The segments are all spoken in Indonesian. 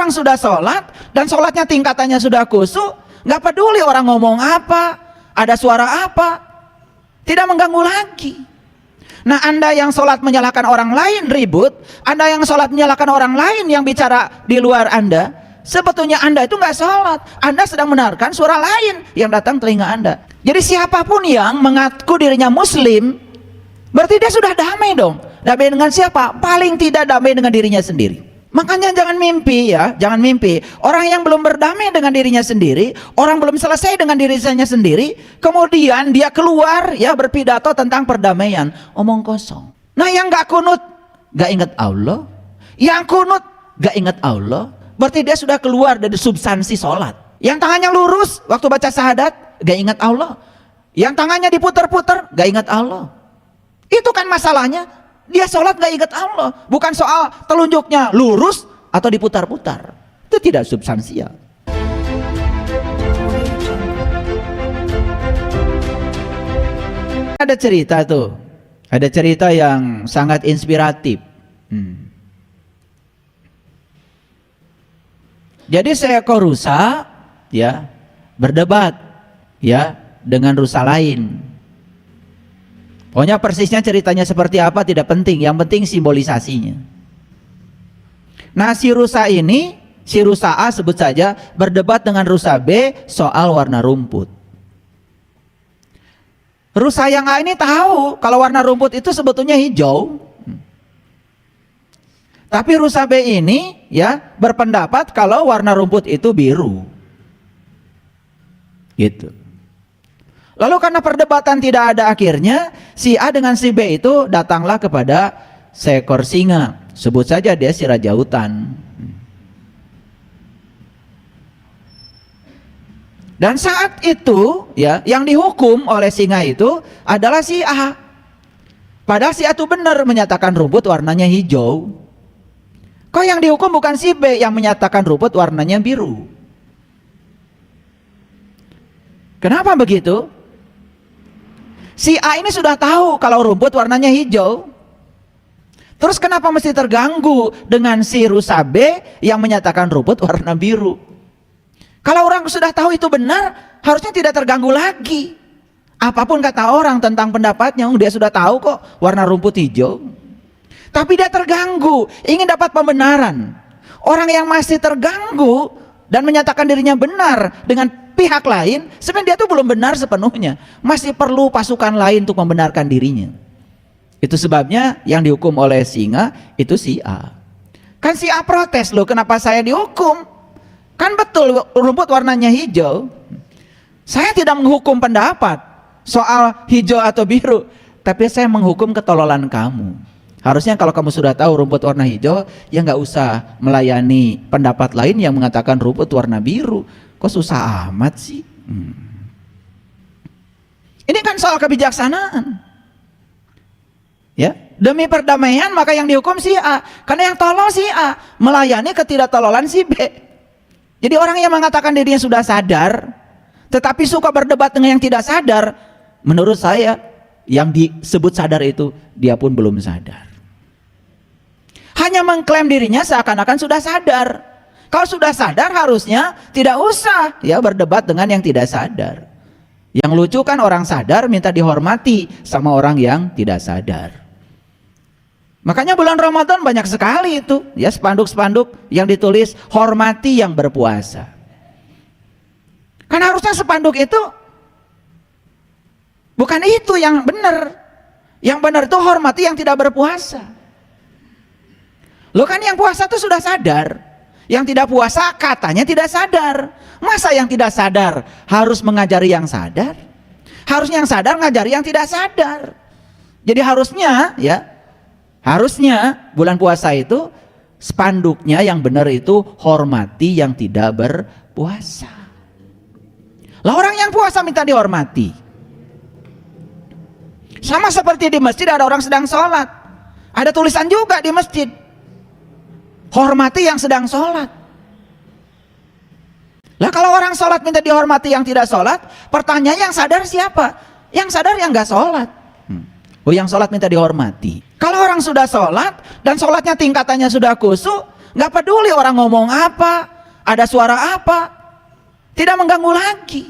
orang sudah sholat dan sholatnya tingkatannya sudah khusyuk, nggak peduli orang ngomong apa, ada suara apa, tidak mengganggu lagi. Nah, Anda yang sholat menyalahkan orang lain ribut, Anda yang sholat menyalahkan orang lain yang bicara di luar Anda, sebetulnya Anda itu nggak sholat, Anda sedang mendengarkan suara lain yang datang telinga Anda. Jadi siapapun yang mengaku dirinya muslim, berarti dia sudah damai dong. Damai dengan siapa? Paling tidak damai dengan dirinya sendiri. Makanya jangan mimpi ya, jangan mimpi. Orang yang belum berdamai dengan dirinya sendiri, orang belum selesai dengan dirinya sendiri, kemudian dia keluar ya berpidato tentang perdamaian, omong kosong. Nah, yang gak kunut, gak ingat Allah. Yang kunut, gak ingat Allah, berarti dia sudah keluar dari substansi sholat. Yang tangannya lurus waktu baca syahadat, gak ingat Allah. Yang tangannya diputar-putar, gak ingat Allah. Itu kan masalahnya. Dia sholat gak ingat Allah. Bukan soal telunjuknya lurus atau diputar-putar. Itu tidak substansial. Ada cerita tuh. Ada cerita yang sangat inspiratif. Jadi seekor rusa ya berdebat ya dengan rusa lain. Pokoknya persisnya ceritanya seperti apa tidak penting, yang penting simbolisasinya. Nah, si rusa ini, si rusa A sebut saja, berdebat dengan rusa B soal warna rumput. Rusa yang A ini tahu kalau warna rumput itu sebetulnya hijau. Tapi rusa B ini ya berpendapat kalau warna rumput itu biru. Gitu. Lalu karena perdebatan tidak ada akhirnya, si A dengan si B itu datanglah kepada seekor singa. Sebut saja dia si raja hutan. Dan saat itu ya yang dihukum oleh singa itu adalah si A. Padahal si A itu benar menyatakan rumput warnanya hijau. Kok yang dihukum bukan si B yang menyatakan rumput warnanya biru? Kenapa begitu? Si A ini sudah tahu kalau rumput warnanya hijau. Terus kenapa mesti terganggu dengan si rusa B yang menyatakan rumput warna biru? Kalau orang sudah tahu itu benar, harusnya tidak terganggu lagi. Apapun kata orang tentang pendapatnya, dia sudah tahu kok warna rumput hijau. Tapi dia terganggu, ingin dapat pembenaran. Orang yang masih terganggu dan menyatakan dirinya benar dengan pihak lain, sebenarnya dia itu belum benar sepenuhnya, masih perlu pasukan lain untuk membenarkan dirinya. Itu sebabnya yang dihukum oleh singa itu si A. Kan si A protes, loh kenapa saya dihukum? Kan betul rumput warnanya hijau. Saya tidak menghukum pendapat soal hijau atau biru, tapi saya menghukum ketololan kamu. Harusnya kalau kamu sudah tahu rumput warna hijau, ya nggak usah melayani pendapat lain yang mengatakan rumput warna biru. Kok susah amat sih? Ini kan soal kebijaksanaan. Ya, demi perdamaian maka yang dihukum si A, karena yang tolol si A, melayani ketidaktololan si B. Jadi orang yang mengatakan dirinya sudah sadar, tetapi suka berdebat dengan yang tidak sadar, menurut saya yang disebut sadar itu dia pun belum sadar. Hanya mengklaim dirinya seakan-akan sudah sadar. Kalau sudah sadar harusnya tidak usah ya berdebat dengan yang tidak sadar. Yang lucu kan orang sadar minta dihormati sama orang yang tidak sadar. Makanya bulan Ramadan banyak sekali itu ya spanduk-spanduk yang ditulis hormati yang berpuasa. Kan harusnya spanduk itu bukan itu yang benar. Yang benar itu hormati yang tidak berpuasa. Loh kan yang puasa itu sudah sadar. Yang tidak puasa katanya tidak sadar. Masa yang tidak sadar harus mengajari yang sadar? Harusnya yang sadar ngajari yang tidak sadar. Jadi harusnya ya, harusnya bulan puasa itu spanduknya yang benar itu hormati yang tidak berpuasa. Lah orang yang puasa minta dihormati. Sama seperti di masjid ada orang sedang sholat, ada tulisan juga di masjid, hormati yang sedang sholat. Lah kalau orang sholat minta dihormati yang tidak sholat, pertanyaan yang sadar siapa? Yang sadar yang nggak sholat. Oh yang sholat minta dihormati. Kalau orang sudah sholat dan sholatnya tingkatannya sudah khusyuk, Nggak peduli orang ngomong apa, ada suara apa, tidak mengganggu lagi.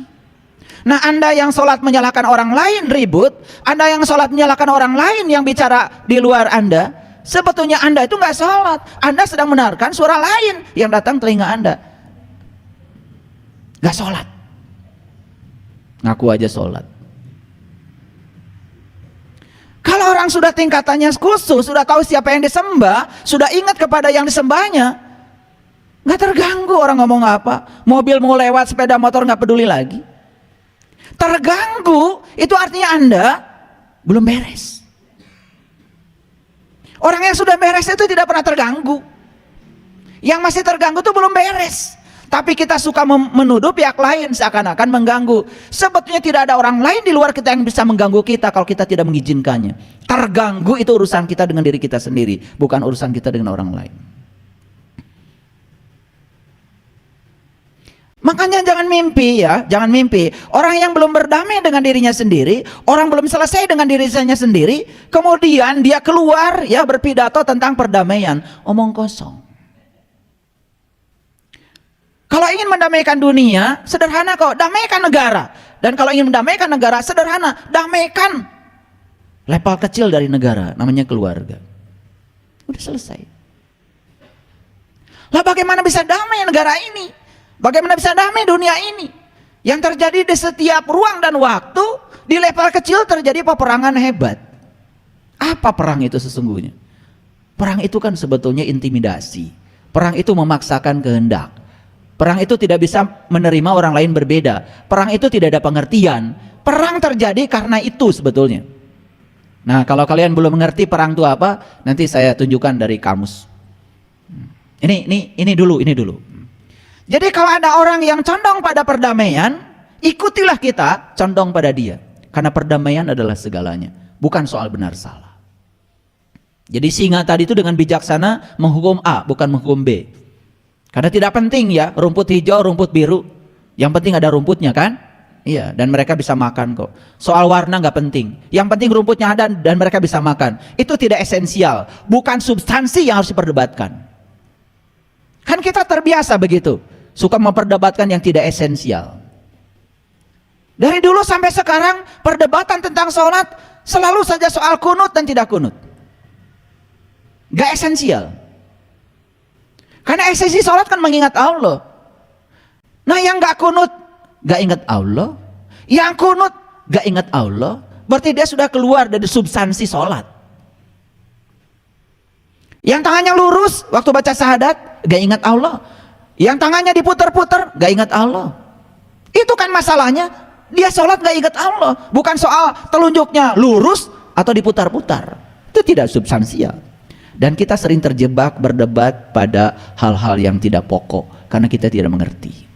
Nah, Anda yang sholat menyalahkan orang lain ribut, Anda yang sholat menyalahkan orang lain yang bicara di luar Anda, sebetulnya Anda itu nggak sholat, Anda sedang mendengarkan suara lain yang datang telinga Anda. Nggak sholat, ngaku aja sholat. Kalau orang sudah tingkatannya khusus, sudah tahu siapa yang disembah, sudah ingat kepada yang disembahnya, nggak terganggu orang ngomong apa, mobil mau lewat, sepeda motor nggak peduli lagi. Terganggu itu artinya Anda belum beres. Orang yang sudah beres itu tidak pernah terganggu. Yang masih terganggu itu belum beres. Tapi kita suka menuduh pihak lain seakan-akan mengganggu. Sebetulnya tidak ada orang lain di luar kita yang bisa mengganggu kita kalau kita tidak mengizinkannya. Terganggu itu urusan kita dengan diri kita sendiri, bukan urusan kita dengan orang lain. Makanya jangan mimpi ya, jangan mimpi. Orang yang belum berdamai dengan dirinya sendiri, orang belum selesai dengan dirinya sendiri, kemudian dia keluar ya berpidato tentang perdamaian, omong kosong. Kalau ingin mendamaikan dunia, sederhana kok, damaikan negara. Dan kalau ingin mendamaikan negara, sederhana, damaikan level kecil dari negara, namanya keluarga. Udah selesai. Lah bagaimana bisa damai negara ini? Bagaimana bisa damai dunia ini? Yang terjadi di setiap ruang dan waktu, di level kecil terjadi peperangan hebat. Apa perang itu sesungguhnya? Perang itu kan sebetulnya intimidasi. Perang itu memaksakan kehendak. Perang itu tidak bisa menerima orang lain berbeda. Perang itu tidak ada pengertian. Perang terjadi karena itu sebetulnya. Nah, kalau kalian belum mengerti perang itu apa, nanti saya tunjukkan dari kamus. Ini dulu. Jadi kalau ada orang yang condong pada perdamaian, ikutilah kita condong pada dia. Karena perdamaian adalah segalanya, bukan soal benar salah. Jadi singa tadi itu dengan bijaksana menghukum A, bukan menghukum B. Karena tidak penting ya, rumput hijau, rumput biru. Yang penting ada rumputnya kan? Iya, dan mereka bisa makan kok. Soal warna nggak penting. Yang penting rumputnya ada dan mereka bisa makan. Itu tidak esensial, bukan substansi yang harus diperdebatkan. Kan kita terbiasa begitu. Suka memperdebatkan yang tidak esensial. Dari dulu sampai sekarang perdebatan tentang sholat selalu saja soal kunut dan tidak kunut. Gak esensial. Karena esensi sholat kan mengingat Allah. Nah yang gak kunut gak ingat Allah, yang kunut gak ingat Allah, berarti dia sudah keluar dari substansi sholat. Yang tangannya lurus waktu baca syahadat gak ingat Allah, yang tangannya diputar-putar gak ingat Allah. Itu kan masalahnya, dia sholat gak ingat Allah. Bukan soal telunjuknya lurus atau diputar-putar. Itu tidak substansial. Dan kita sering terjebak berdebat pada hal-hal yang tidak pokok karena kita tidak mengerti.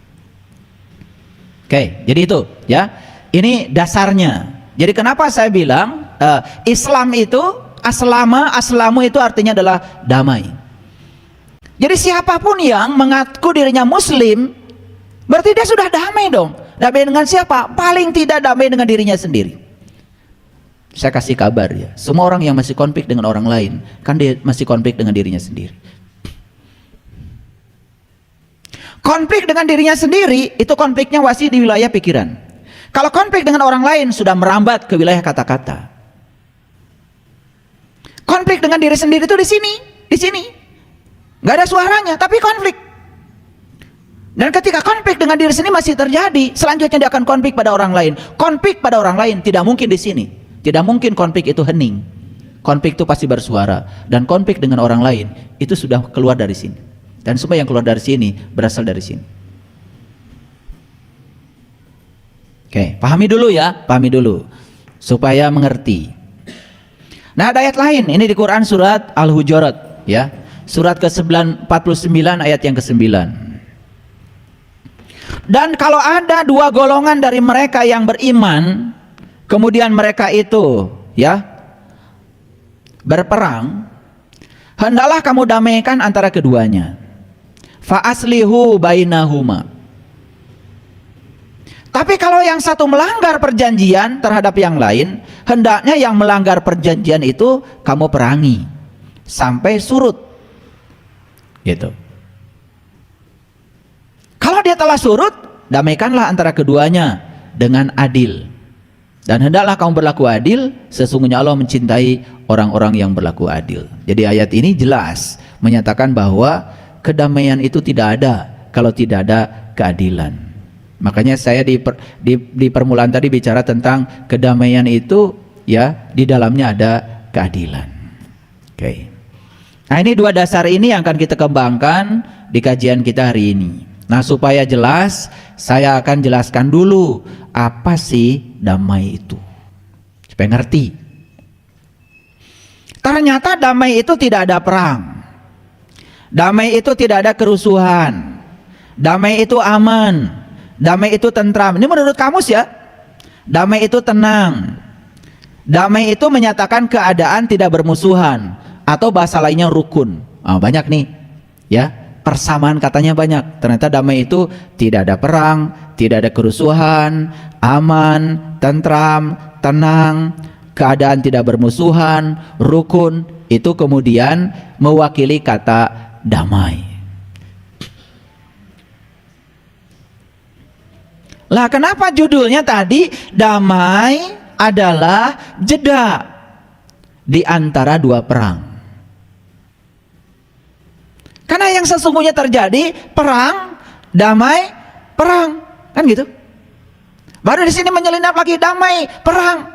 Oke, jadi itu ya. Ini dasarnya. Jadi kenapa saya bilang Islam itu aslamu itu artinya adalah damai. Jadi siapapun yang mengaku dirinya muslim, berarti dia sudah damai dong. Damai dengan siapa? Paling tidak damai dengan dirinya sendiri. Saya kasih kabar ya, semua orang yang masih konflik dengan orang lain, kan dia masih konflik dengan dirinya sendiri. Konflik dengan dirinya sendiri, itu konfliknya masih di wilayah pikiran. Kalau konflik dengan orang lain, sudah merambat ke wilayah kata-kata. Konflik dengan diri sendiri itu di sini. Gak ada suaranya, tapi konflik. Dan ketika konflik dengan diri sendiri masih terjadi, selanjutnya dia akan konflik pada orang lain. Konflik pada orang lain tidak mungkin di sini. Tidak mungkin konflik itu hening. Konflik itu pasti bersuara. Dan konflik dengan orang lain itu sudah keluar dari sini. Dan semua yang keluar dari sini berasal dari sini. Oke, pahami dulu ya, pahami dulu supaya mengerti. Nah, ada ayat lain, ini di Quran surat Al-Hujurat ya. Surat ke-49 ayat yang ke-9. Dan kalau ada dua golongan dari mereka yang beriman, kemudian mereka itu ya berperang, hendaklah kamu damaikan antara keduanya. Fa aslihu bainahuma. Tapi kalau yang satu melanggar perjanjian terhadap yang lain, hendaknya yang melanggar perjanjian itu kamu perangi sampai surut. Gitu. dia telah surut, damaikanlah antara keduanya dengan adil. Dan hendaklah kamu berlaku adil, sesungguhnya Allah mencintai orang-orang yang berlaku adil. Jadi ayat ini jelas menyatakan bahwa kedamaian itu tidak ada kalau tidak ada keadilan. Makanya saya di permulaan tadi bicara tentang kedamaian itu ya di dalamnya ada keadilan. Oke. Nah, ini dua dasar ini yang akan kita kembangkan di kajian kita hari ini. Nah, supaya jelas, saya akan jelaskan dulu apa sih damai itu, supaya ngerti. Ternyata damai itu tidak ada perang, damai itu tidak ada kerusuhan, damai itu aman, damai itu tentram. Ini menurut kamus ya. Damai itu tenang, damai itu menyatakan keadaan tidak bermusuhan, atau bahasa lainnya rukun. Banyak nih ya, persamaan katanya banyak. Ternyata damai itu tidak ada perang, tidak ada kerusuhan, aman, tentram, tenang, keadaan tidak bermusuhan, rukun. Itu kemudian mewakili kata damai. Lah kenapa judulnya tadi damai adalah jeda di antara dua perang? Karena yang sesungguhnya terjadi perang, damai, perang, kan gitu. Baru di sini menyelinap lagi damai, perang,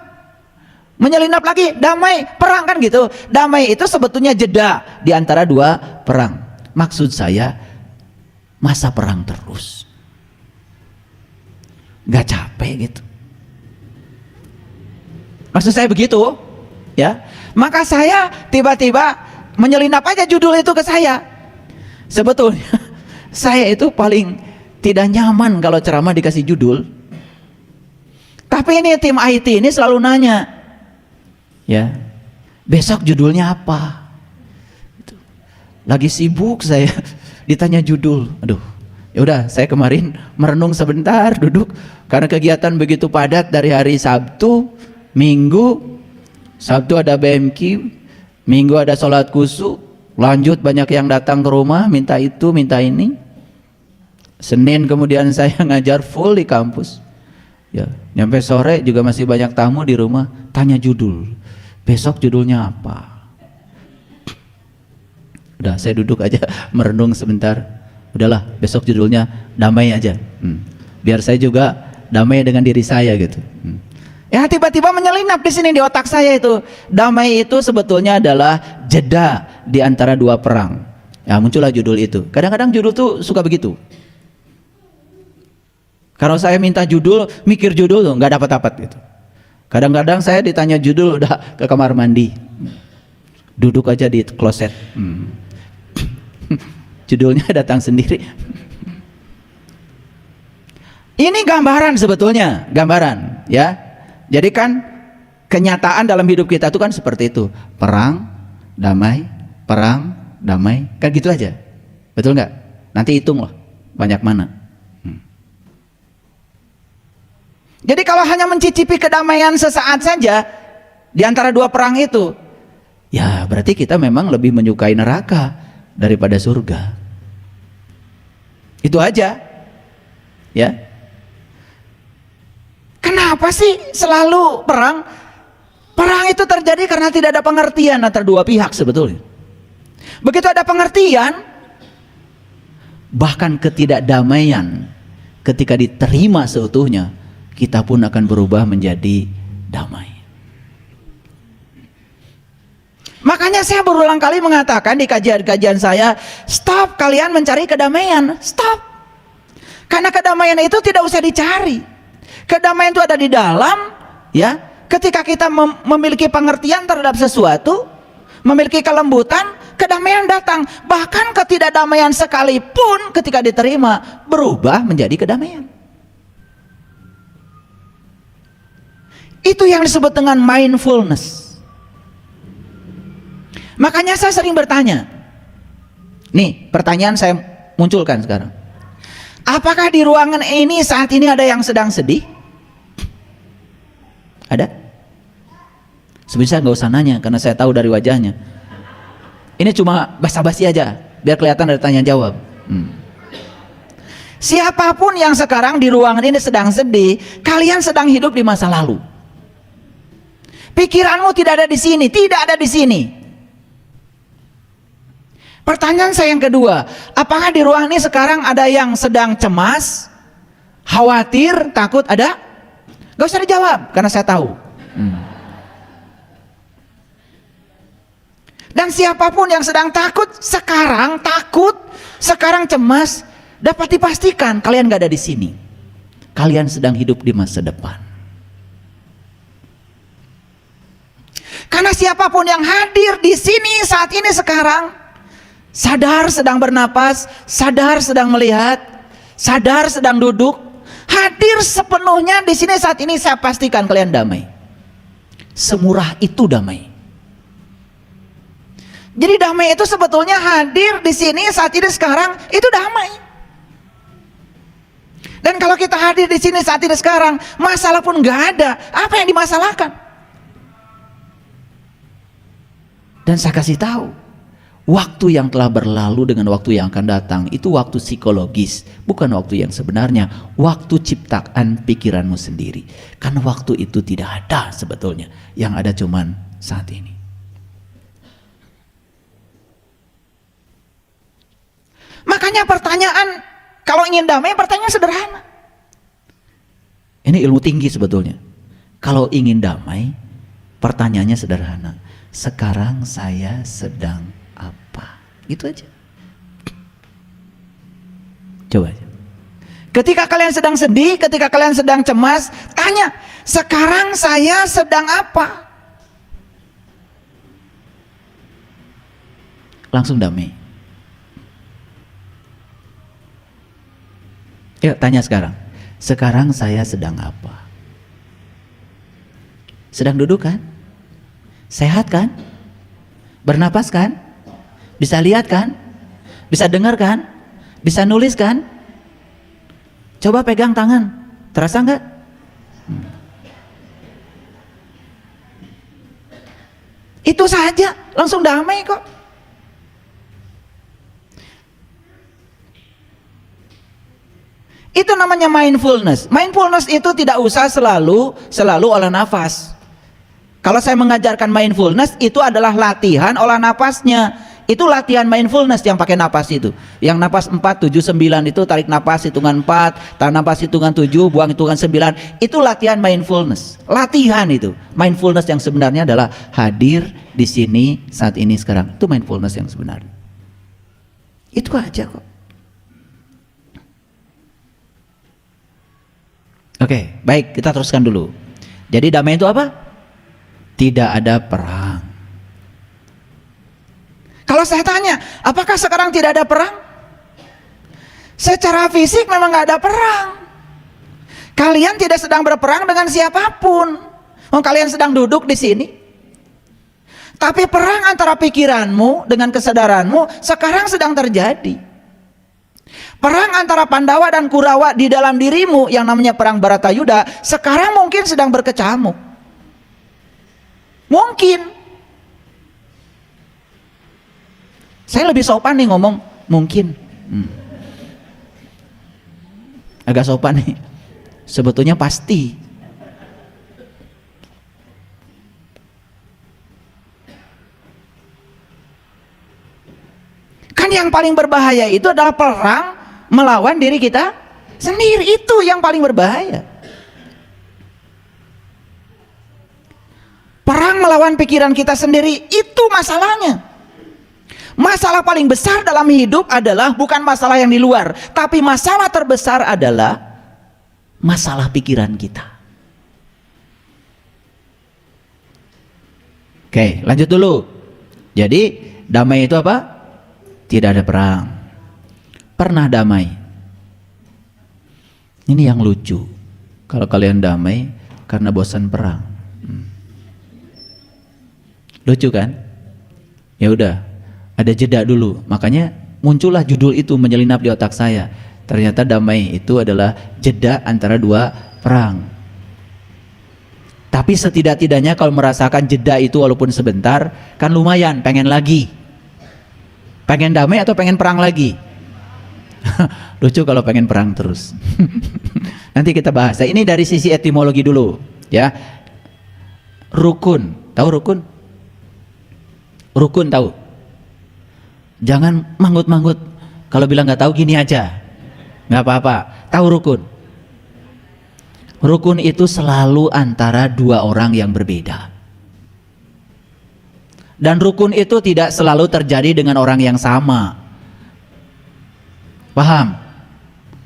menyelinap lagi damai, perang, kan gitu. Damai itu sebetulnya jeda di antara dua perang. Maksud saya masa perang terus, nggak capek gitu. Maksud saya begitu, ya. Maka saya tiba-tiba menyelinap aja judul itu ke saya. Sebetulnya saya itu paling tidak nyaman kalau ceramah dikasih judul. Tapi ini tim IT ini selalu nanya, ya, besok judulnya apa? Lagi sibuk saya ditanya judul. Aduh, ya udah, saya kemarin merenung sebentar, duduk, karena kegiatan begitu padat dari hari Sabtu, Minggu. Sabtu ada BMQ, Minggu ada sholat kusuk, lanjut banyak yang datang ke rumah minta itu minta ini. Senin kemudian saya ngajar full di kampus ya, nyampe sore juga masih banyak tamu di rumah. Tanya judul, besok judulnya apa? Udah, saya duduk aja merenung sebentar. Udahlah, besok judulnya damai aja. Biar saya juga damai dengan diri saya gitu. Ya, tiba-tiba menyelinap di sini di otak saya itu. Damai itu sebetulnya adalah jeda di antara dua perang. Ya, muncullah judul itu. Kadang-kadang judul tuh suka begitu. Kalau saya minta judul, mikir judul tuh nggak dapat-dapat gitu. Kadang-kadang saya ditanya judul udah ke kamar mandi, duduk aja di kloset. Judulnya datang sendiri. Ini gambaran sebetulnya, gambaran ya. Jadi kan kenyataan dalam hidup kita itu kan seperti itu. Perang, damai, perang, damai. Kan gitu aja. Betul nggak? Nanti hitung loh banyak mana. Jadi kalau hanya mencicipi kedamaian sesaat saja di antara dua perang itu, ya berarti kita memang lebih menyukai neraka daripada surga. Itu aja. Ya. Kenapa sih selalu perang? Perang itu terjadi karena tidak ada pengertian antara dua pihak sebetulnya. Begitu ada pengertian, bahkan ketidakdamaian ketika diterima seutuhnya, kita pun akan berubah menjadi damai. Makanya saya berulang kali mengatakan di kajian-kajian saya, stop kalian mencari kedamaian, stop. Karena kedamaian itu tidak usah dicari. Kedamaian itu ada di dalam, ya. Ketika kita memiliki pengertian terhadap sesuatu, memiliki kelembutan, kedamaian datang. Bahkan ketidakdamaian sekalipun ketika diterima berubah menjadi kedamaian. Itu yang disebut dengan mindfulness. Makanya saya sering bertanya. Nih, pertanyaan saya munculkan sekarang. Apakah di ruangan ini saat ini ada yang sedang sedih? Ada? Sebenarnya saya nggak usah nanya karena saya tahu dari wajahnya. Ini cuma basa-basi aja biar kelihatan ada tanya jawab. Siapapun yang sekarang di ruangan ini sedang sedih, kalian sedang hidup di masa lalu. Pikiranmu tidak ada di sini, tidak ada di sini. Pertanyaan saya yang kedua, apakah di ruangan ini sekarang ada yang sedang cemas, khawatir, takut? Ada? Gak usah dijawab, karena saya tahu. Dan siapapun yang sedang takut, sekarang cemas, dapat dipastikan kalian gak ada di sini. Kalian sedang hidup di masa depan. Karena siapapun yang hadir di sini saat ini sekarang, sadar sedang bernapas, sadar sedang melihat, sadar sedang duduk, hadir sepenuhnya di sini saat ini, saya pastikan kalian damai. Semurah itu damai. Jadi damai itu sebetulnya hadir di sini saat ini sekarang, itu damai. Dan kalau kita hadir di sini saat ini sekarang, masalah pun nggak ada. Apa yang dimasalahkan? Dan saya kasih tahu, waktu yang telah berlalu dengan waktu yang akan datang itu waktu psikologis, bukan waktu yang sebenarnya, waktu ciptaan pikiranmu sendiri. Karena waktu itu tidak ada sebetulnya, yang ada cuman saat ini. Makanya pertanyaan, kalau ingin damai, pertanyaan sederhana. Ini ilmu tinggi sebetulnya. Kalau ingin damai, pertanyaannya sederhana. Sekarang saya sedang apa? Itu aja. Coba aja. Ketika kalian sedang sedih, ketika kalian sedang cemas, tanya, sekarang saya sedang apa? Langsung damai. Yuk tanya sekarang. Sekarang saya sedang apa? Sedang duduk kan? Sehat kan? Bernapas kan? Bisa lihat kan? Bisa dengar kan? Bisa nulis kan? Coba pegang tangan, terasa nggak? Itu saja, langsung damai kok. Itu namanya mindfulness. Mindfulness itu tidak usah selalu olah nafas. Kalau saya mengajarkan mindfulness, itu adalah latihan olah nafasnya. Itu latihan mindfulness yang pakai napas itu. Yang napas 4, 7, 9 itu tarik napas hitungan 4, tarik napas hitungan 7, buang hitungan 9. Itu latihan mindfulness. Latihan itu. Mindfulness yang sebenarnya adalah hadir di sini saat ini sekarang. Itu mindfulness yang sebenarnya. Itu aja kok. Oke, baik, kita teruskan dulu. Jadi damai itu apa? Tidak ada perang. Kalau saya tanya, apakah sekarang tidak ada perang? Secara fisik memang nggak ada perang. Kalian tidak sedang berperang dengan siapapun. Oh, kalian sedang duduk di sini. Tapi perang antara pikiranmu dengan kesadaranmu sekarang sedang terjadi. Perang antara Pandawa dan Kurawa di dalam dirimu yang namanya perang Baratayuda sekarang mungkin sedang berkecamuk. Mungkin. Saya lebih sopan nih ngomong mungkin. Agak sopan nih. Sebetulnya pasti. Kan yang paling berbahaya itu adalah perang melawan diri kita sendiri. Itu yang paling berbahaya. Perang melawan pikiran kita sendiri, itu masalahnya. Masalah paling besar dalam hidup adalah bukan masalah yang di luar, tapi masalah terbesar adalah masalah pikiran kita. Oke, lanjut dulu. Jadi damai itu apa? Tidak ada perang. Pernah damai. Ini yang lucu. Kalau kalian damai karena bosan perang. Lucu kan? Ya udah, ada jeda dulu. Makanya muncullah judul itu menyelinap di otak saya. Ternyata damai itu adalah jeda antara dua perang. Tapi setidak-tidaknya kalau merasakan jeda itu walaupun sebentar, kan lumayan, pengen lagi. Pengen damai atau pengen perang lagi? Lucu kalau pengen perang terus. Nanti kita bahas. Nah, ini dari sisi etimologi dulu, ya. Rukun, tahu rukun? Rukun tahu? Jangan manggut-manggut. Kalau bilang nggak tahu gini aja, nggak apa-apa. Tahu rukun? Rukun itu selalu antara dua orang yang berbeda. Dan rukun itu tidak selalu terjadi dengan orang yang sama. Paham?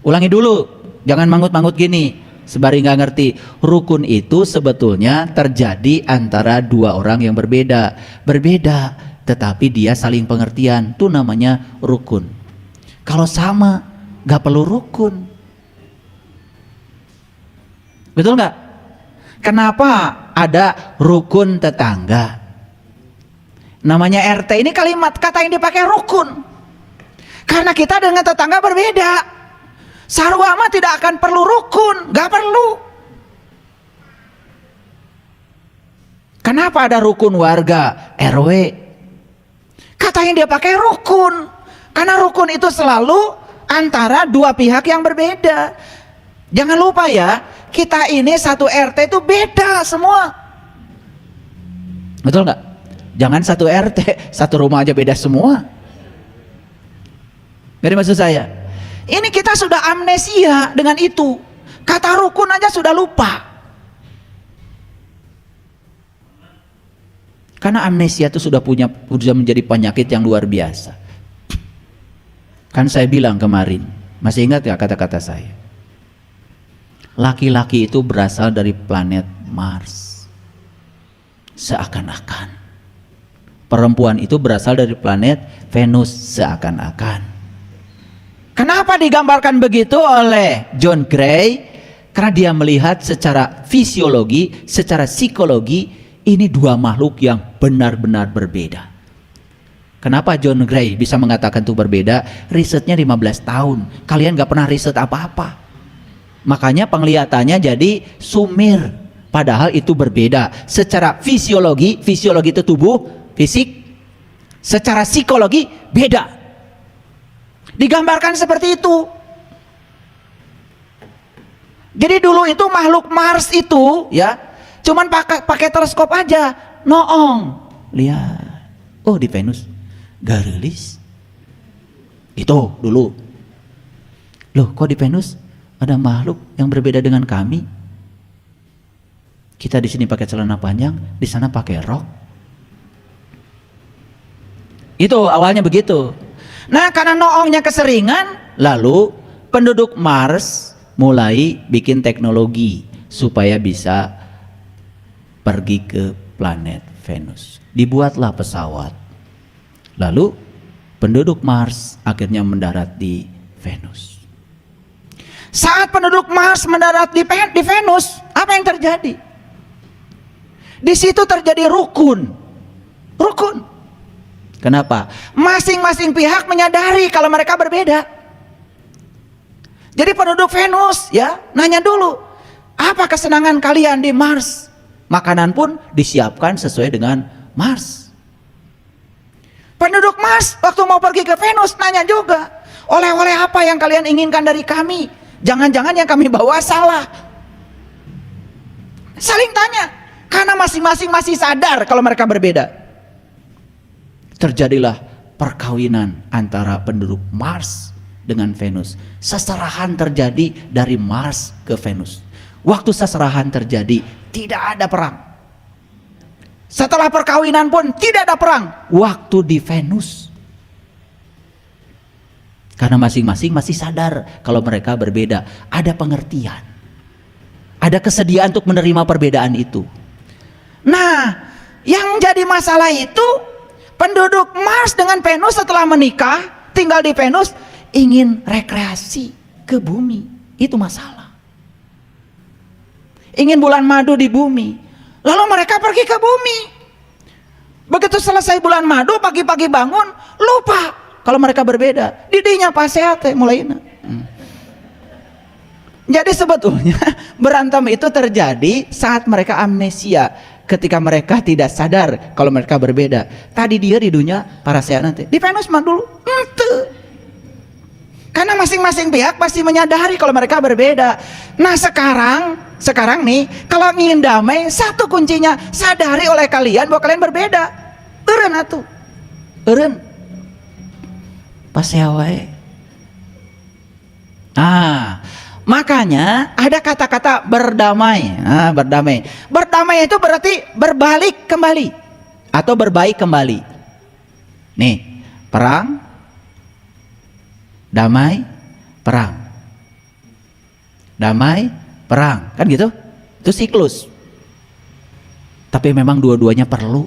Ulangi dulu, jangan manggut-manggut gini sebari nggak ngerti. Rukun itu sebetulnya terjadi antara dua orang yang berbeda, tetapi dia saling pengertian. Itu namanya rukun. Kalau sama, nggak perlu rukun. Betul nggak? Kenapa ada rukun tetangga? Namanya RT, ini kalimat kata yang dipakai rukun. Karena kita dengan tetangga berbeda. Sarwa mah tidak akan perlu rukun, gak perlu. Kenapa ada rukun warga RW? Kata yang dia pakai rukun. Karena rukun itu selalu antara dua pihak yang berbeda. Jangan lupa ya, kita ini satu RT itu beda semua. Betul nggak? Jangan satu RT, satu rumah aja beda semua. Jadi maksud saya, ini kita sudah amnesia dengan itu. Kata rukun aja sudah lupa. Karena amnesia itu sudah menjadi penyakit yang luar biasa. Kan saya bilang kemarin, masih ingat ya kata-kata saya? Laki-laki itu berasal dari planet Mars. Seakan-akan. Perempuan itu berasal dari planet Venus, seakan-akan. Kenapa digambarkan begitu oleh John Gray? Karena dia melihat secara fisiologi, secara psikologi, ini dua makhluk yang benar-benar berbeda. Kenapa John Gray bisa mengatakan itu berbeda? Risetnya 15 tahun. Kalian gak pernah riset apa-apa. Makanya penglihatannya jadi sumir. Padahal itu berbeda. Secara fisiologi itu tubuh, fisik. Secara psikologi beda. Digambarkan seperti itu. Jadi dulu itu makhluk Mars itu ya, cuman pakai teleskop aja, noong. Lihat. Oh, di Venus gak rilis. Itu dulu. Loh, kok di Venus ada makhluk yang berbeda dengan kami? Kita di sini pakai celana panjang, di sana pakai rok. Itu awalnya begitu. Nah, karena noongnya keseringan, lalu penduduk Mars mulai bikin teknologi supaya bisa pergi ke planet Venus. Dibuatlah pesawat. Lalu penduduk Mars akhirnya mendarat di Venus. Saat penduduk Mars mendarat di Venus, apa yang terjadi? Di situ terjadi rukun. Rukun. Kenapa? Masing-masing pihak menyadari kalau mereka berbeda. Jadi penduduk Venus ya nanya dulu, apa kesenangan kalian di Mars? Makanan pun disiapkan sesuai dengan Mars. Penduduk Mars waktu mau pergi ke Venus nanya juga, oleh-oleh apa yang kalian inginkan dari kami? Jangan-jangan yang kami bawa salah. Saling tanya, karena masing-masing masih sadar kalau mereka berbeda. Terjadilah perkawinan antara penduduk Mars dengan Venus. Seserahan terjadi dari Mars ke Venus. Waktu seserahan terjadi, tidak ada perang. Setelah perkawinan pun tidak ada perang. Waktu di Venus. Karena masing-masing masih sadar kalau mereka berbeda. Ada pengertian. Ada kesediaan untuk menerima perbedaan itu. Nah, yang jadi masalah itu penduduk Mars dengan Venus setelah menikah, tinggal di Venus, ingin rekreasi ke bumi. Itu masalah. Ingin bulan madu di bumi. Lalu mereka pergi ke bumi. Begitu selesai bulan madu, pagi-pagi bangun, lupa kalau mereka berbeda. Didinya pas sehat mulai. Jadi sebetulnya berantem itu terjadi saat mereka amnesia. Ketika mereka tidak sadar kalau mereka berbeda. Tadi dia di dunia para sehat nanti. Di Venus mah dulu. Karena masing-masing pihak pasti menyadari kalau mereka berbeda. Nah sekarang nih, kalau ingin damai, satu kuncinya sadari oleh kalian bahwa kalian berbeda. Eureun atuh. Eureun. Pasea wae. Makanya ada kata-kata berdamai. Berdamai. Berdamai itu berarti berbalik kembali atau berbaik kembali. Nih, perang, damai, perang. Damai, perang. Kan gitu? Itu siklus. Tapi memang dua-duanya perlu.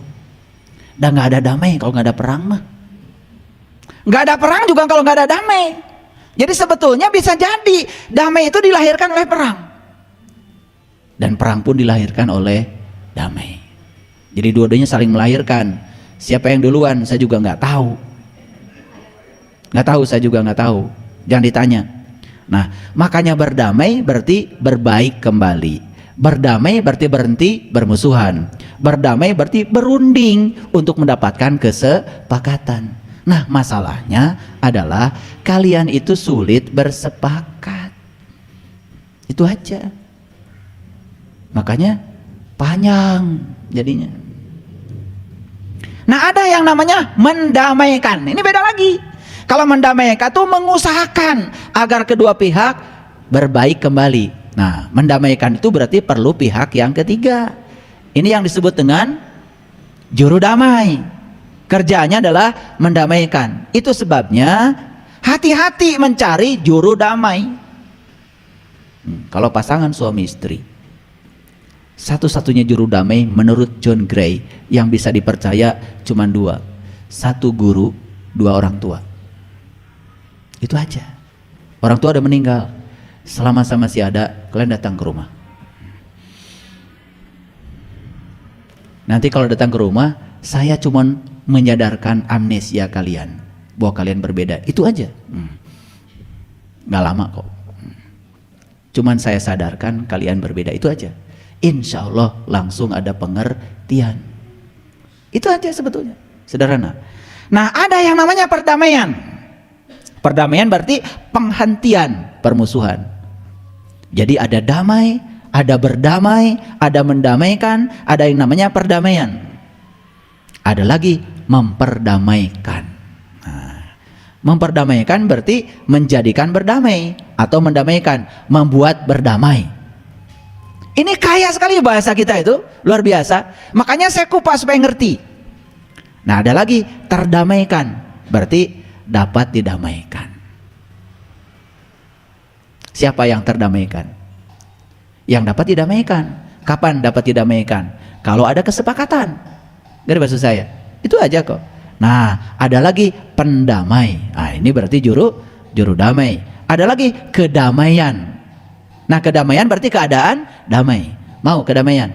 Dan gak ada damai kalau gak ada perang mah. Gak ada perang juga kalau gak ada damai. Jadi sebetulnya bisa jadi damai itu dilahirkan oleh perang. Dan perang pun dilahirkan oleh damai. Jadi dua-duanya saling melahirkan. Siapa yang duluan saya juga gak tahu. Saya juga nggak tahu, jangan ditanya. Nah, makanya berdamai berarti berbaik kembali. Berdamai berarti berhenti bermusuhan. Berdamai berarti berunding untuk mendapatkan kesepakatan. Nah, masalahnya adalah kalian itu sulit bersepakat. Itu aja. Makanya panjang jadinya. Nah, ada yang namanya mendamaikan. Ini beda lagi. Kalau mendamaikan itu mengusahakan agar kedua pihak berbaik kembali. Nah, mendamaikan itu berarti perlu pihak yang ketiga. Ini yang disebut dengan juru damai. Kerjanya adalah mendamaikan. Itu sebabnya hati-hati mencari juru damai. Kalau pasangan suami istri, satu-satunya juru damai menurut John Gray yang bisa dipercaya cuma dua. Satu guru, dua orang tua. Itu aja. Orang tua udah meninggal. Selama masih ada, kalian datang ke rumah. Nanti kalau datang ke rumah, saya cuman menyadarkan amnesia kalian bahwa kalian berbeda. Itu aja. Nggak lama kok. Cuman saya sadarkan kalian berbeda. Itu aja. Insya Allah langsung ada pengertian. Itu aja sebetulnya. Sederhana. Nah, ada yang namanya perdamaian. Perdamaian berarti penghentian permusuhan. Jadi ada damai, ada berdamai, ada mendamaikan, ada yang namanya perdamaian. Ada lagi memperdamaikan. Nah, memperdamaikan berarti menjadikan berdamai atau mendamaikan, membuat berdamai. Ini kaya sekali bahasa kita itu, luar biasa. Makanya saya kupas supaya ngerti. Nah, ada lagi terdamaikan, berarti dapat didamaikan. Siapa yang terdamaikan? Yang dapat didamaikan. Kapan dapat didamaikan? Kalau ada kesepakatan. Gak maksud saya. Itu aja kok. Nah, ada lagi pendamai. Nah, ini berarti juru damai. Ada lagi kedamaian. Nah, kedamaian berarti keadaan damai. Mau kedamaian?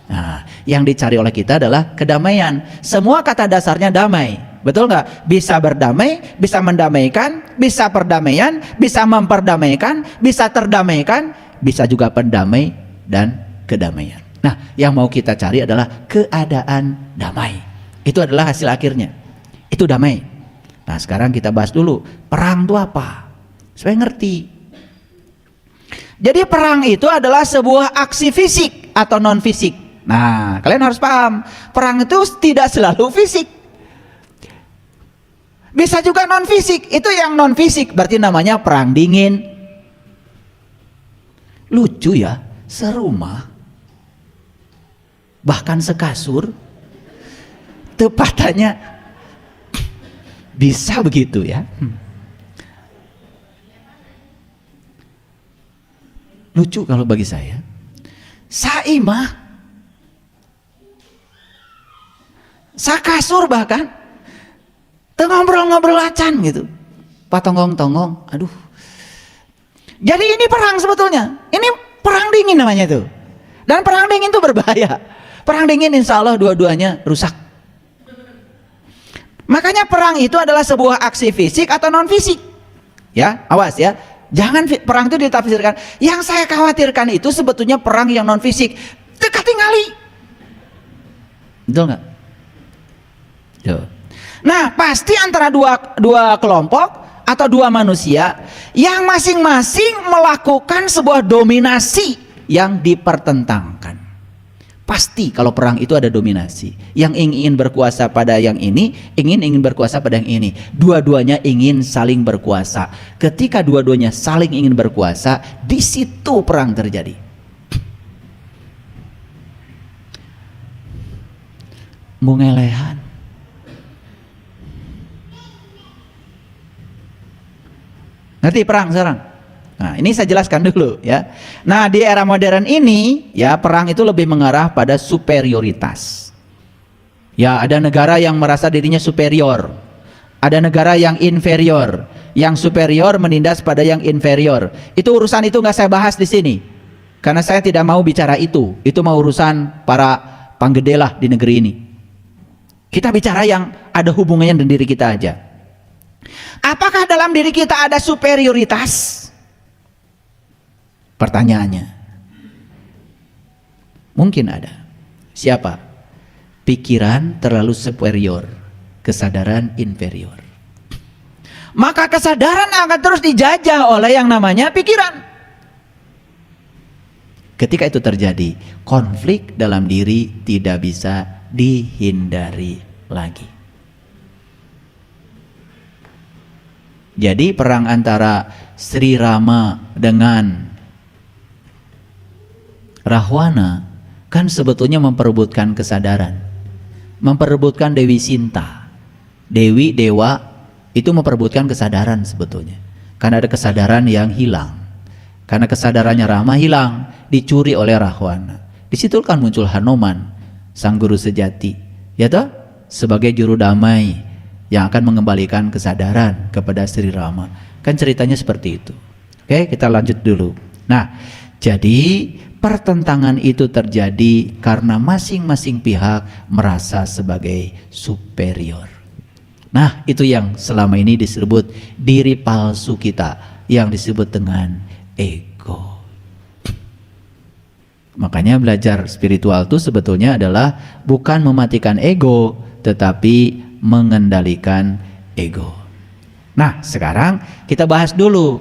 Nah, yang dicari oleh kita adalah kedamaian. Semua kata dasarnya damai. Betul nggak? Bisa berdamai, bisa mendamaikan, bisa perdamaian, bisa memperdamaikan, bisa terdamaikan, bisa juga pendamai dan kedamaian. Nah, yang mau kita cari adalah keadaan damai. Itu adalah hasil akhirnya. Itu damai. Nah, sekarang kita bahas dulu perang itu apa? Supaya ngerti. Jadi perang itu adalah sebuah aksi fisik atau non fisik. Nah, kalian harus paham, perang itu tidak selalu fisik. Bisa juga non fisik. Itu yang non fisik berarti namanya perang dingin. Lucu ya, serumah, bahkan sekasur, tepatannya bisa begitu ya. Lucu kalau bagi saya. Saimah, sakasur bahkan, ngobrol-ngobrol acan gitu, patonggong-tonggong, aduh. Jadi ini perang sebetulnya. Ini perang dingin namanya itu. Dan perang dingin itu berbahaya. Perang dingin insya Allah dua-duanya rusak. Makanya perang itu adalah sebuah aksi fisik atau non fisik. Ya, awas ya. Jangan perang itu ditafsirkan. Yang saya khawatirkan itu sebetulnya perang yang non fisik. Teka tingali. Betul nggak? Tuh. Nah, pasti antara dua kelompok atau dua manusia yang masing-masing melakukan sebuah dominasi yang dipertentangkan. Pasti kalau perang itu ada dominasi. Yang ingin berkuasa pada yang ini, ingin berkuasa pada yang ini. Dua-duanya ingin saling berkuasa. Ketika dua-duanya saling ingin berkuasa, di situ perang terjadi. Mungelehan. Ngerti perang sekarang? Nah, ini saya jelaskan dulu ya. Nah, di era modern ini ya, perang itu lebih mengarah pada superioritas. Ya, ada negara yang merasa dirinya superior. Ada negara yang inferior. Yang superior menindas pada yang inferior. Itu urusan itu nggak saya bahas di sini. Karena saya tidak mau bicara itu. Itu mau urusan para panggede lah di negeri ini. Kita bicara yang ada hubungannya dengan diri kita aja. Apakah dalam diri kita ada superioritas? Pertanyaannya, mungkin ada. Siapa? Pikiran terlalu superior, kesadaran inferior. Maka kesadaran akan terus dijajah oleh yang namanya pikiran. Ketika itu terjadi, konflik dalam diri tidak bisa dihindari lagi. Jadi perang antara Sri Rama dengan Rahwana kan sebetulnya memperebutkan kesadaran, memperebutkan Dewi Sinta. Dewi, dewa itu memperebutkan kesadaran sebetulnya. Karena ada kesadaran yang hilang. Karena kesadarannya Rama hilang, dicuri oleh Rahwana. Di situ kan muncul Hanuman, sang guru sejati, ya toh, sebagai juru damai yang akan mengembalikan kesadaran kepada Sri Rama. Kan ceritanya seperti itu. Oke, kita lanjut dulu. Nah, jadi pertentangan itu terjadi karena masing-masing pihak merasa sebagai superior. Nah, itu yang selama ini disebut diri palsu kita, yang disebut dengan ego. Makanya belajar spiritual itu sebetulnya adalah bukan mematikan ego, tetapi mengendalikan ego. Nah, sekarang kita bahas dulu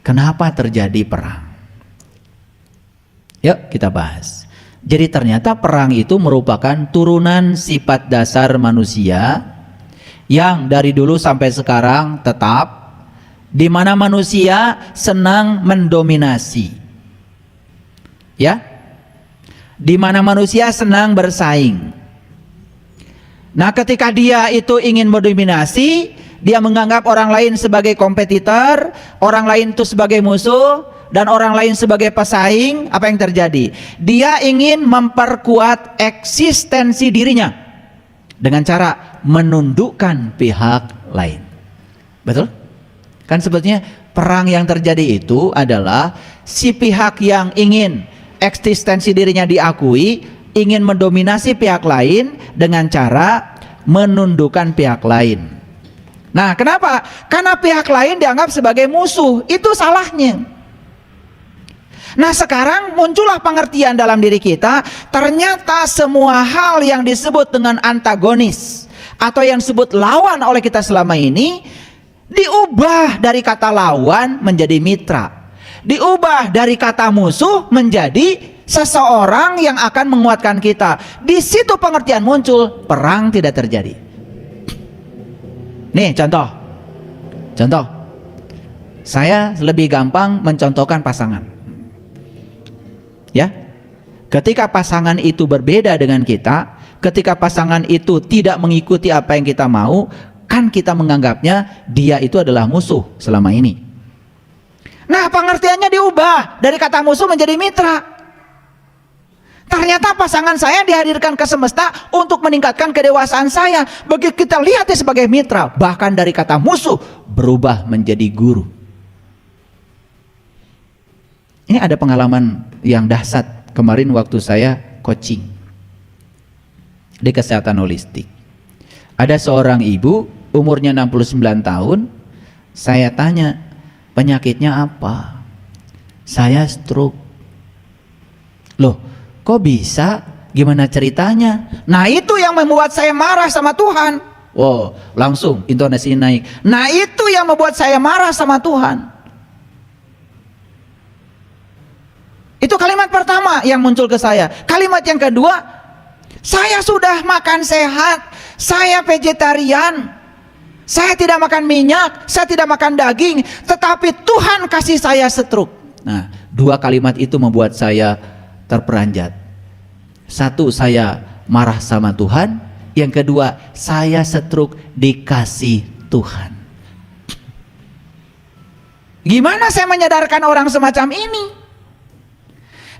kenapa terjadi perang. Yuk kita bahas. Jadi ternyata perang itu merupakan turunan sifat dasar manusia yang dari dulu sampai sekarang tetap, di mana manusia senang mendominasi. Ya? Di mana manusia senang bersaing. Nah, ketika dia itu ingin mendominasi, dia menganggap orang lain sebagai kompetitor, orang lain itu sebagai musuh, dan orang lain sebagai pesaing. Apa yang terjadi? Dia ingin memperkuat eksistensi dirinya dengan cara menundukkan pihak lain. Betul? Kan sebetulnya perang yang terjadi itu adalah si pihak yang ingin eksistensi dirinya diakui, ingin mendominasi pihak lain dengan cara menundukkan pihak lain. Nah, kenapa? Karena pihak lain dianggap sebagai musuh. Itu salahnya. Nah, sekarang muncullah pengertian dalam diri kita, ternyata semua hal yang disebut dengan antagonis atau yang disebut lawan oleh kita selama ini diubah dari kata lawan menjadi mitra, diubah dari kata musuh menjadi seseorang yang akan menguatkan kita. Di situ pengertian muncul, perang tidak terjadi. Nih contoh, saya lebih gampang mencontohkan pasangan. Ya, ketika pasangan itu berbeda dengan kita, ketika pasangan itu tidak mengikuti apa yang kita mau, kan kita menganggapnya dia itu adalah musuh selama ini. Nah, pengertiannya diubah dari kata musuh menjadi mitra. Ternyata pasangan saya dihadirkan ke semesta untuk meningkatkan kedewasaan saya. Begitu kita lihatnya sebagai mitra, bahkan dari kata musuh berubah menjadi guru. Ini ada pengalaman yang dahsyat kemarin waktu saya coaching di kesehatan holistik. Ada seorang ibu umurnya 69 tahun. Saya tanya, penyakitnya apa? Saya stroke. Loh, kok bisa? Gimana ceritanya? Nah, itu yang membuat saya marah sama Tuhan. Wow, langsung intonasi naik. Nah itu yang membuat saya marah sama Tuhan. Itu kalimat pertama yang muncul ke saya. Kalimat yang kedua, saya sudah makan sehat, saya vegetarian, saya tidak makan minyak, saya tidak makan daging, tetapi Tuhan kasih saya stroke. Nah, dua kalimat itu membuat saya terperanjat. Satu, saya marah sama Tuhan. Yang kedua, saya stroke dikasih Tuhan. Gimana saya menyadarkan orang semacam ini?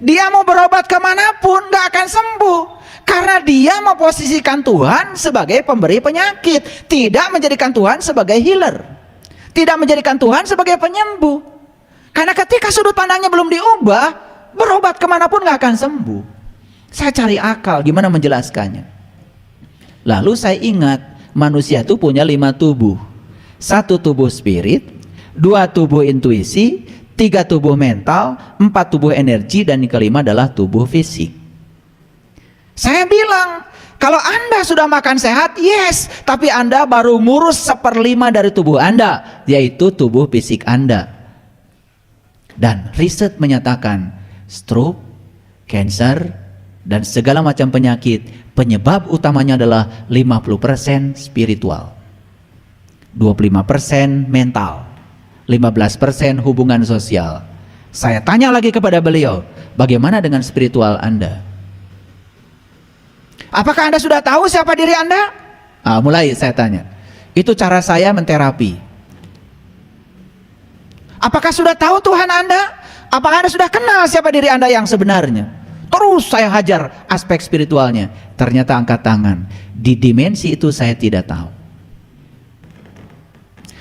Dia mau berobat kemanapun gak akan sembuh, karena dia memposisikan Tuhan sebagai pemberi penyakit, tidak menjadikan Tuhan sebagai healer, tidak menjadikan Tuhan sebagai penyembuh. Karena ketika sudut pandangnya belum diubah, berobat kemanapun gak akan sembuh. Saya cari akal gimana menjelaskannya. Lalu saya ingat, manusia itu punya 5 tubuh. 1 tubuh spirit, 2 tubuh intuisi, 3 tubuh mental, 4 tubuh energi, dan yang kelima adalah tubuh fisik. Saya bilang, kalau Anda sudah makan sehat, yes, tapi Anda baru ngurus 1/5 dari tubuh Anda, yaitu tubuh fisik Anda. Dan riset menyatakan stroke, cancer, dan segala macam penyakit, penyebab utamanya adalah 50% spiritual, 25% mental, 15% hubungan sosial. Saya tanya lagi kepada beliau, bagaimana dengan spiritual Anda? Apakah Anda sudah tahu siapa diri Anda? Mulai saya tanya. Itu cara saya menterapi. Apakah sudah tahu Tuhan Anda? Apakah Anda sudah kenal siapa diri Anda yang sebenarnya? Terus saya hajar aspek spiritualnya. Ternyata angkat tangan. Di dimensi itu saya tidak tahu.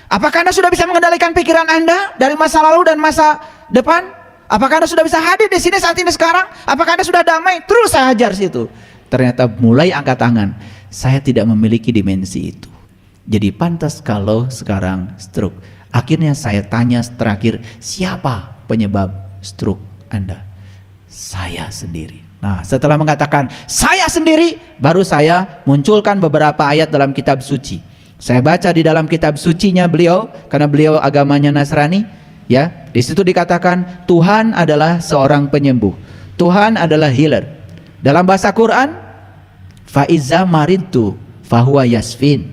Apakah Anda sudah bisa mengendalikan pikiran Anda dari masa lalu dan masa depan? Apakah Anda sudah bisa hadir di sini saat ini sekarang? Apakah Anda sudah damai? Terus saya hajar situ. Ternyata mulai angkat tangan. Saya tidak memiliki dimensi itu. Jadi pantas kalau sekarang stroke. Akhirnya saya tanya terakhir, siapa penyebab stroke Anda? Saya sendiri. Nah, setelah mengatakan saya sendiri, baru saya munculkan beberapa ayat dalam kitab suci. Saya baca di dalam kitab sucinya beliau, karena beliau agamanya Nasrani, ya. Di situ dikatakan Tuhan adalah seorang penyembuh. Tuhan adalah healer. Dalam bahasa Quran, faiza maridtu fahuwa yasfin.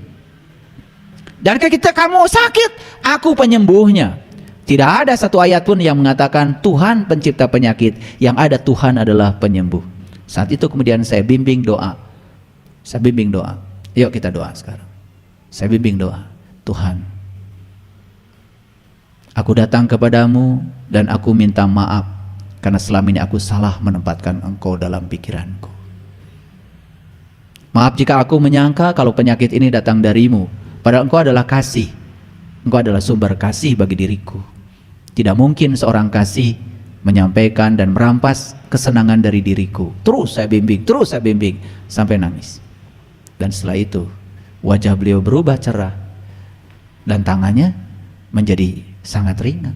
Dan ketika kamu sakit, aku penyembuhnya. Tidak ada satu ayat pun yang mengatakan Tuhan pencipta penyakit. Yang ada Tuhan adalah penyembuh. Saat itu kemudian saya bimbing doa. Saya bimbing doa. Yuk kita doa sekarang. Saya bimbing doa. Tuhan, aku datang kepadamu dan aku minta maaf karena selama ini aku salah menempatkan Engkau dalam pikiranku. Maaf jika aku menyangka kalau penyakit ini datang darimu, padahal Engkau adalah kasih. Engkau adalah sumber kasih bagi diriku. Tidak mungkin seorang kasih menyampaikan dan merampas kesenangan dari diriku. Terus saya bimbing sampai nangis. Dan setelah itu wajah beliau berubah cerah dan tangannya menjadi sangat ringan.